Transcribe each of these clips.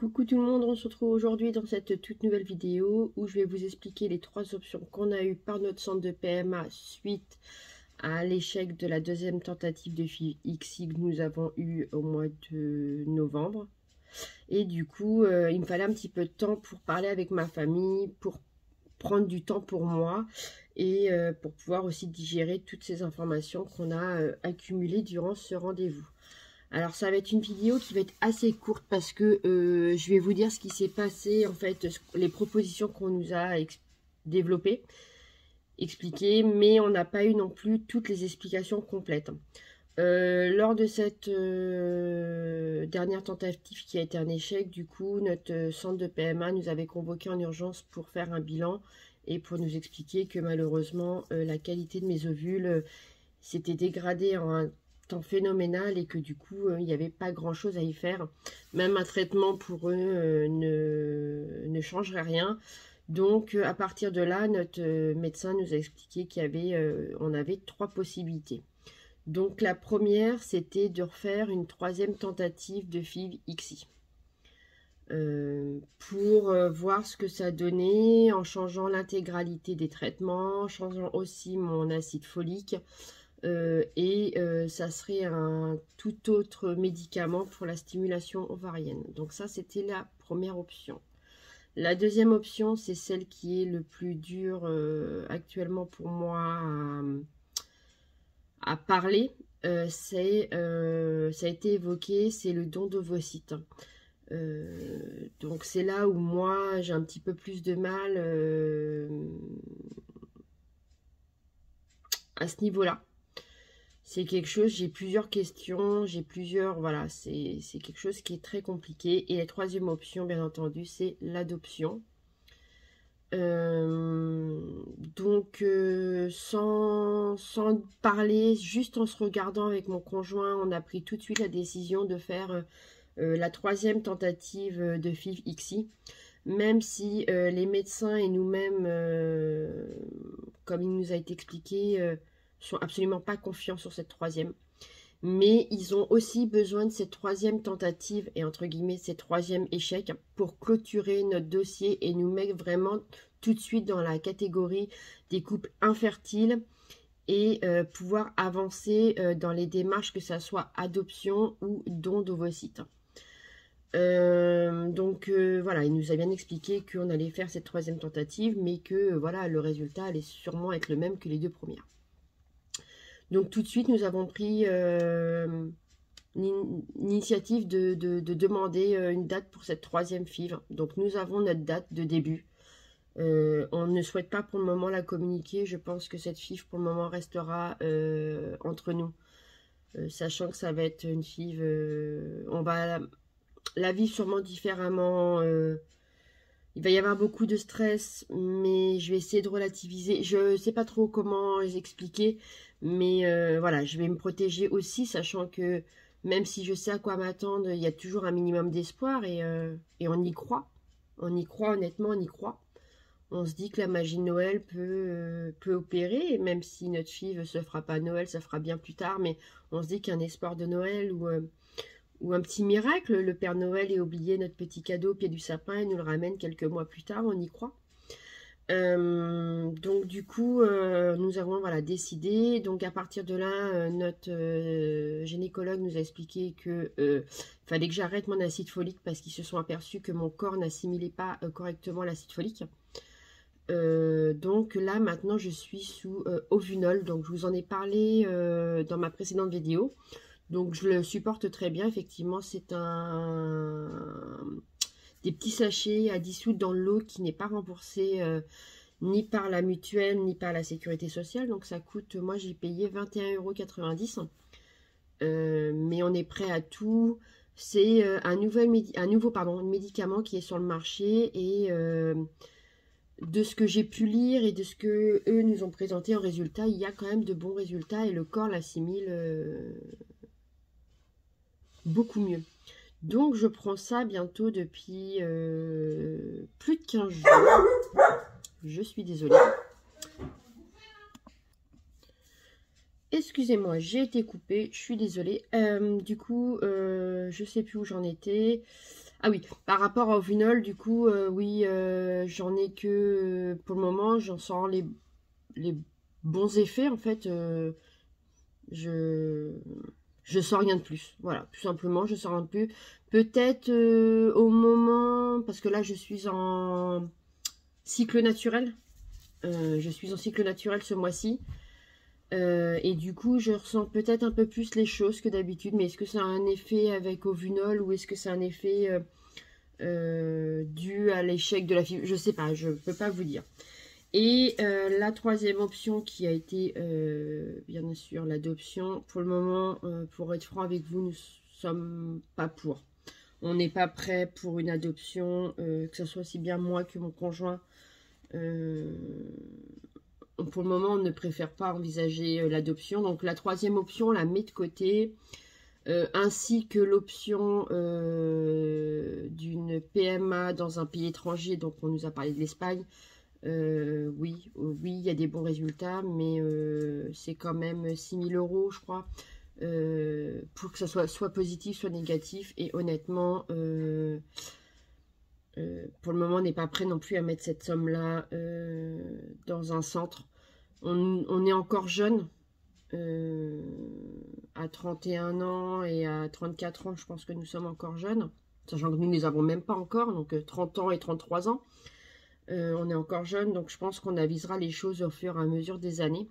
Coucou tout le monde, on se retrouve aujourd'hui dans cette toute nouvelle vidéo où je vais vous expliquer les 3 options qu'on a eues par notre centre de PMA suite à l'échec de la deuxième tentative de FIV ICSI que nous avons eu au mois de novembre. Et du coup, il me fallait un petit peu de temps pour parler avec ma famille, pour prendre du temps pour moi et pour pouvoir aussi digérer toutes ces informations qu'on a accumulées durant ce rendez-vous. Alors ça va être une vidéo qui va être assez courte parce que je vais vous dire ce qui s'est passé, en fait, les propositions qu'on nous a développées, expliquées, mais on n'a pas eu non plus toutes les explications complètes. Lors de cette dernière tentative qui a été un échec, du coup, notre centre de PMA nous avait convoqué en urgence pour faire un bilan et pour nous expliquer que malheureusement, la qualité de mes ovules s'était dégradée en un temps phénoménal et que du coup il n'y avait pas grand chose à y faire, même un traitement pour eux ne changerait rien. Donc à partir de là, notre médecin nous a expliqué qu'il y avait on avait 3 possibilités. Donc la première, c'était de refaire une 3e tentative de FIV ICSI pour voir ce que ça donnait en changeant l'intégralité des traitements, en changeant aussi mon acide folique. Ça serait un tout autre médicament pour la stimulation ovarienne. Donc ça, c'était la première option. La deuxième option, c'est celle qui est le plus dur actuellement pour moi à parler. Ça a été évoqué, c'est le don d'ovocytes. Donc c'est là où moi, j'ai un petit peu plus de mal à ce niveau-là. C'est quelque chose, j'ai plusieurs questions, voilà, c'est quelque chose qui est très compliqué. Et la troisième option, bien entendu, c'est l'adoption. Sans parler, juste en se regardant avec mon conjoint, on a pris tout de suite la décision de faire la 3e tentative de FIV ICSI. Même si les médecins et nous-mêmes, comme il nous a été expliqué, sont absolument pas confiants sur cette 3e. Mais ils ont aussi besoin de cette 3e tentative et entre guillemets cette 3e échec pour clôturer notre dossier et nous mettre vraiment tout de suite dans la catégorie des couples infertiles et pouvoir avancer dans les démarches, que ça soit adoption ou don d'ovocytes. Voilà, il nous a bien expliqué qu'on allait faire cette 3e tentative, mais que voilà, le résultat allait sûrement être le même que les 2 premières. Donc tout de suite, nous avons pris l'initiative de demander une date pour cette 3e FIV. Donc nous avons notre date de début. On ne souhaite pas pour le moment la communiquer. Je pense que cette FIV pour le moment restera entre nous. Sachant que ça va être une FIV, on va la vivre sûrement différemment. Il va y avoir beaucoup de stress, mais je vais essayer de relativiser. Je ne sais pas trop comment les expliquer, mais voilà, je vais me protéger aussi, sachant que même si je sais à quoi m'attendre, il y a toujours un minimum d'espoir et on y croit. On y croit, honnêtement, on y croit. On se dit que la magie de Noël peut opérer, et même si notre fille ne se fera pas à Noël, ça fera bien plus tard, mais on se dit qu'il y a un espoir de Noël ou un petit miracle, le Père Noël ait oublié notre petit cadeau au pied du sapin et nous le ramène quelques mois plus tard, on y croit. Donc du coup, nous avons voilà, décidé. Donc à partir de là, notre gynécologue nous a expliqué que fallait que j'arrête mon acide folique parce qu'ils se sont aperçus que mon corps n'assimilait pas correctement l'acide folique. Donc là, maintenant, je suis sous Ovunol. Donc je vous en ai parlé dans ma précédente vidéo. Donc je le supporte très bien, effectivement, c'est des petits sachets à dissoudre dans l'eau qui n'est pas remboursé ni par la mutuelle ni par la sécurité sociale. Donc ça coûte, moi j'ai payé 21,90 €. Mais on est prêt à tout. C'est un nouveau médicament qui est sur le marché et de ce que j'ai pu lire et de ce que eux nous ont présenté en résultat, il y a quand même de bons résultats et le corps l'assimile beaucoup mieux. Donc je prends ça bientôt depuis plus de 15 jours. Je suis désolée. Excusez-moi, j'ai été coupée, je suis désolée. Du coup, je sais plus où j'en étais. Ah oui, par rapport au Vinol, du coup, oui, j'en ai que, pour le moment, j'en sens les bons effets, en fait. Je, je sens rien de plus. Voilà, tout simplement, je sens rien de plus. Peut-être au moment, parce que là, je suis en cycle naturel. Je suis en cycle naturel ce mois-ci. Et du coup, je ressens peut-être un peu plus les choses que d'habitude. Mais est-ce que ça a un effet avec Ovunol ou est-ce que c'est un effet dû à l'échec de la fibre? Je sais pas, je peux pas vous dire. Et la troisième option qui a été, bien sûr, l'adoption. Pour le moment, pour être franc avec vous, nous sommes pas pour. On n'est pas prêt pour une adoption, que ce soit aussi bien moi que mon conjoint. Euh, pour le moment, on ne préfère pas envisager l'adoption. Donc la troisième option, on la met de côté, ainsi que l'option d'une PMA dans un pays étranger. Donc on nous a parlé de l'Espagne. Oui, oui, il y a des bons résultats, mais c'est quand même 6 000 € je crois, pour que ça soit positif, soit négatif. Et honnêtement, pour le moment, on n'est pas prêt non plus à mettre cette somme-là dans un centre. On est encore jeune, à 31 ans et à 34 ans, je pense que nous sommes encore jeunes, sachant que nous ne les avons même pas encore, donc 30 ans et 33 ans. On est encore jeune, donc je pense qu'on avisera les choses au fur et à mesure des années.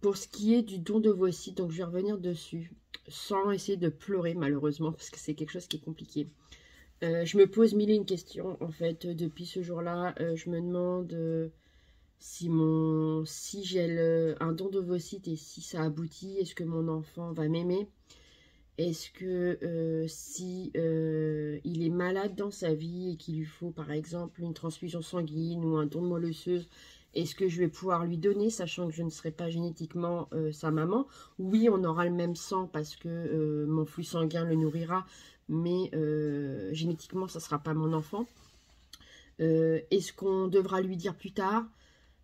Pour ce qui est du don d'ovocytes, donc je vais revenir dessus, sans essayer de pleurer malheureusement, parce que c'est quelque chose qui est compliqué. Je me pose mille et une questions, en fait, depuis ce jour-là. Je me demande si j'ai un don d'ovocytes et si ça aboutit, est-ce que mon enfant va m'aimer? Est-ce que si il est malade dans sa vie et qu'il lui faut par exemple une transfusion sanguine ou un don de moelle osseuse, est-ce que je vais pouvoir lui donner, sachant que je ne serai pas génétiquement sa maman? Oui, on aura le même sang parce que mon flux sanguin le nourrira, mais génétiquement, ça ne sera pas mon enfant. Est-ce qu'on devra lui dire plus tard?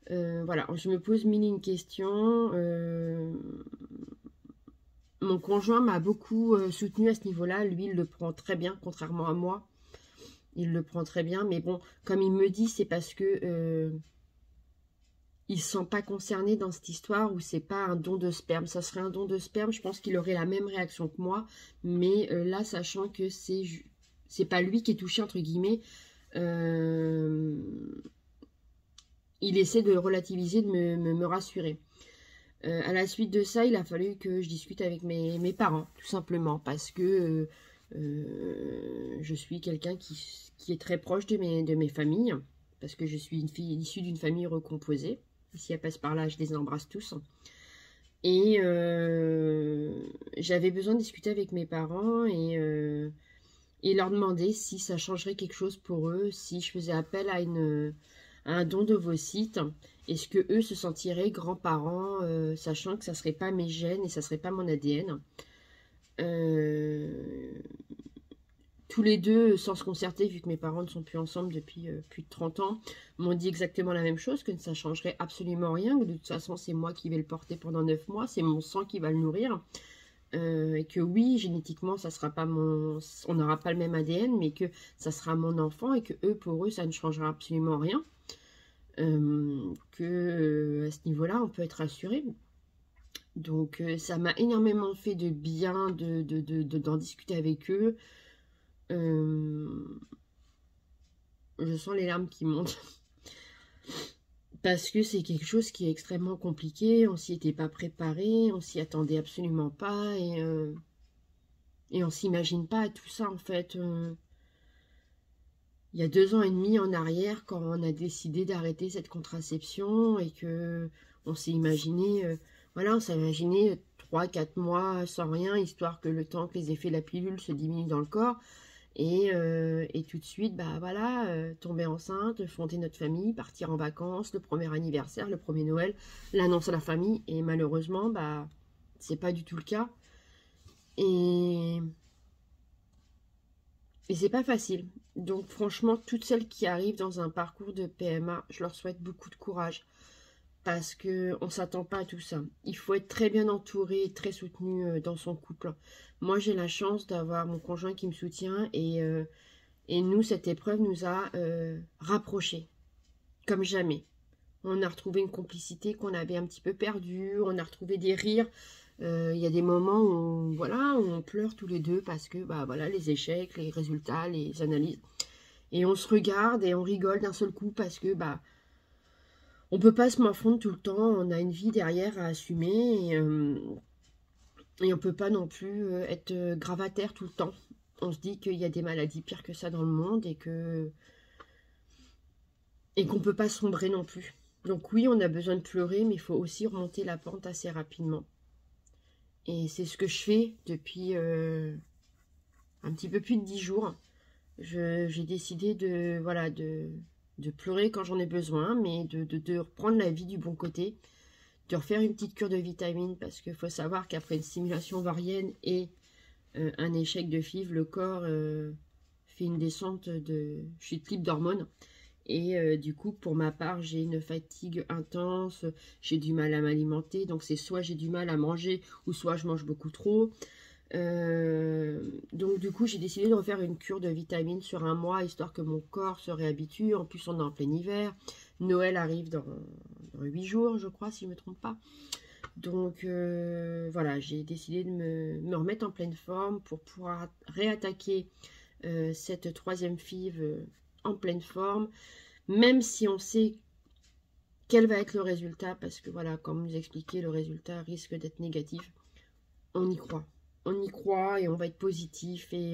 Voilà, je me pose mille et une questions. Mon conjoint m'a beaucoup soutenu à ce niveau-là. Lui, il le prend très bien, contrairement à moi. Il le prend très bien. Mais bon, comme il me dit, c'est parce que il ne se sent pas concerné dans cette histoire où c'est pas un don de sperme. Ça serait un don de sperme, je pense qu'il aurait la même réaction que moi. Mais là, sachant que c'est pas lui qui est touché, entre guillemets, il essaie de relativiser, de me rassurer. À la suite de ça, il a fallu que je discute avec mes parents, tout simplement, parce que je suis quelqu'un qui est très proche de mes familles, parce que je suis une fille issue d'une famille recomposée. Et si elle passe par là, je les embrasse tous. Et j'avais besoin de discuter avec mes parents et leur demander si ça changerait quelque chose pour eux, si je faisais appel à un don d'ovocytes. Est-ce que eux se sentiraient grands-parents, sachant que ça serait pas mes gènes et ça serait pas mon ADN. Tous les deux, sans se concerter, vu que mes parents ne sont plus ensemble depuis plus de 30 ans, m'ont dit exactement la même chose, que ça changerait absolument rien, que de toute façon c'est moi qui vais le porter pendant 9 mois, c'est mon sang qui va le nourrir. Et que oui, génétiquement, ça sera pas on n'aura pas le même ADN, mais que ça sera mon enfant et que eux, pour eux, ça ne changera absolument rien. À ce niveau-là, on peut être rassuré. Donc, ça m'a énormément fait de bien d'en discuter avec eux. Je sens les larmes qui montent. Parce que c'est quelque chose qui est extrêmement compliqué. On s'y était pas préparé, on s'y attendait absolument pas. Et on s'imagine pas tout ça, en fait. Il y a 2 ans et demi en arrière, quand on a décidé d'arrêter cette contraception et que on s'est imaginé, voilà, on s'est imaginé 3-4 mois sans rien, histoire que le temps que les effets de la pilule se diminuent dans le corps. Et tout de suite, bah voilà, tomber enceinte, fonder notre famille, partir en vacances, le premier anniversaire, le premier Noël, l'annonce à la famille. Et malheureusement, bah, c'est pas du tout le cas. Et c'est pas facile. Donc franchement, toutes celles qui arrivent dans un parcours de PMA, je leur souhaite beaucoup de courage. parce qu'on ne s'attend pas à tout ça. Il faut être très bien entouré, très soutenu dans son couple. Moi, j'ai la chance d'avoir mon conjoint qui me soutient et nous, cette épreuve nous a rapprochés, comme jamais. On a retrouvé une complicité qu'on avait un petit peu perdue, on a retrouvé des rires. Il y a des moments où, voilà, où on pleure tous les deux parce que bah, voilà, les échecs, les résultats, les analyses. Et on se regarde et on rigole d'un seul coup parce que bah, on peut pas se morfondre tout le temps, on a une vie derrière à assumer et on peut pas non plus être gravataire tout le temps. On se dit qu'il y a des maladies pires que ça dans le monde et qu'on peut pas sombrer non plus. Donc oui, on a besoin de pleurer, mais il faut aussi remonter la pente assez rapidement. Et c'est ce que je fais depuis un petit peu plus de 10 jours. J'ai décidé de, voilà, de pleurer quand j'en ai besoin, mais de reprendre la vie du bon côté, de refaire une petite cure de vitamines, parce qu'il faut savoir qu'après une stimulation ovarienne et un échec de FIV, le corps fait une descente de chute libre d'hormones. Et du coup, pour ma part, j'ai une fatigue intense, j'ai du mal à m'alimenter, donc c'est soit j'ai du mal à manger, ou soit je mange beaucoup trop. Donc du coup, j'ai décidé de refaire une cure de vitamines sur un mois, histoire que mon corps se réhabitue. En plus, on est en plein hiver. Noël arrive dans 8 jours, je crois, si je ne me trompe pas. Donc voilà, j'ai décidé de me remettre en pleine forme pour pouvoir réattaquer cette troisième FIV en pleine forme, même si on sait quel va être le résultat, parce que voilà, comme vous expliquez, le résultat risque d'être négatif. On y croit. On y croit et on va être positif et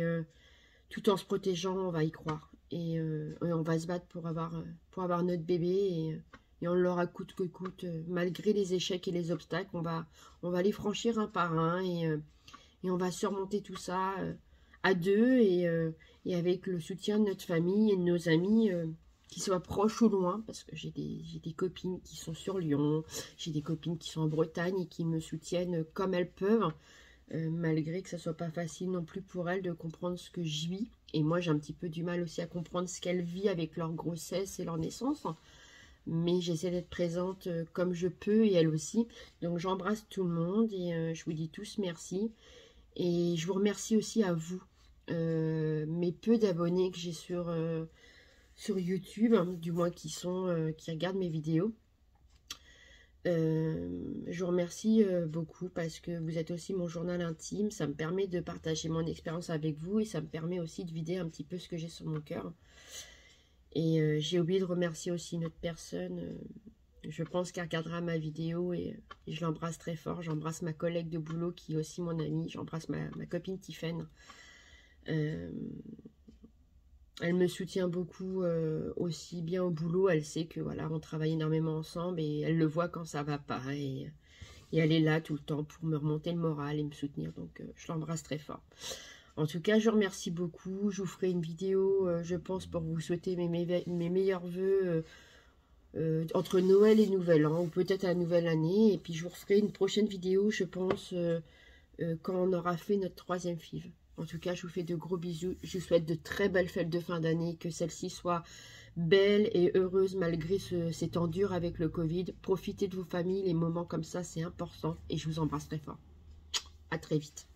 tout en se protégeant, on va y croire. Et on va se battre pour avoir notre bébé et on l'aura coûte que coûte. Malgré les échecs et les obstacles, on va les franchir un par un et on va surmonter tout ça à deux et avec le soutien de notre famille et de nos amis, qu'ils soient proches ou loin, parce que j'ai des copines qui sont sur Lyon, j'ai des copines qui sont en Bretagne et qui me soutiennent comme elles peuvent, malgré que ça soit pas facile non plus pour elles de comprendre ce que je vis. Et moi, j'ai un petit peu du mal aussi à comprendre ce qu'elles vivent avec leur grossesse et leur naissance. Mais j'essaie d'être présente comme je peux et elles aussi. Donc j'embrasse tout le monde et je vous dis tous merci. Et je vous remercie aussi à vous, mes peu d'abonnés que j'ai sur YouTube, hein, du moins qui regardent mes vidéos. Je vous remercie beaucoup parce que vous êtes aussi mon journal intime. Ça me permet de partager mon expérience avec vous et ça me permet aussi de vider un petit peu ce que j'ai sur mon cœur. Et j'ai oublié de remercier aussi une autre personne. Je pense qu'elle regardera ma vidéo et je l'embrasse très fort. J'embrasse ma collègue de boulot qui est aussi mon amie. J'embrasse ma copine Tiffaine. Elle me soutient beaucoup aussi bien au boulot. Elle sait que voilà, on travaille énormément ensemble et elle le voit quand ça va pas. Et elle est là tout le temps pour me remonter le moral et me soutenir. Donc je l'embrasse très fort. En tout cas, je vous remercie beaucoup. Je vous ferai une vidéo, je pense, pour vous souhaiter mes meilleurs vœux entre Noël et Nouvel An, ou peut-être la nouvelle année. Et puis je vous referai une prochaine vidéo, je pense, quand on aura fait notre troisième FIV. En tout cas, je vous fais de gros bisous. Je vous souhaite de très belles fêtes de fin d'année, que celle-ci soit belle et heureuse malgré ces temps durs avec le Covid. Profitez de vos familles, les moments comme ça, c'est important. Et je vous embrasse très fort. À très vite.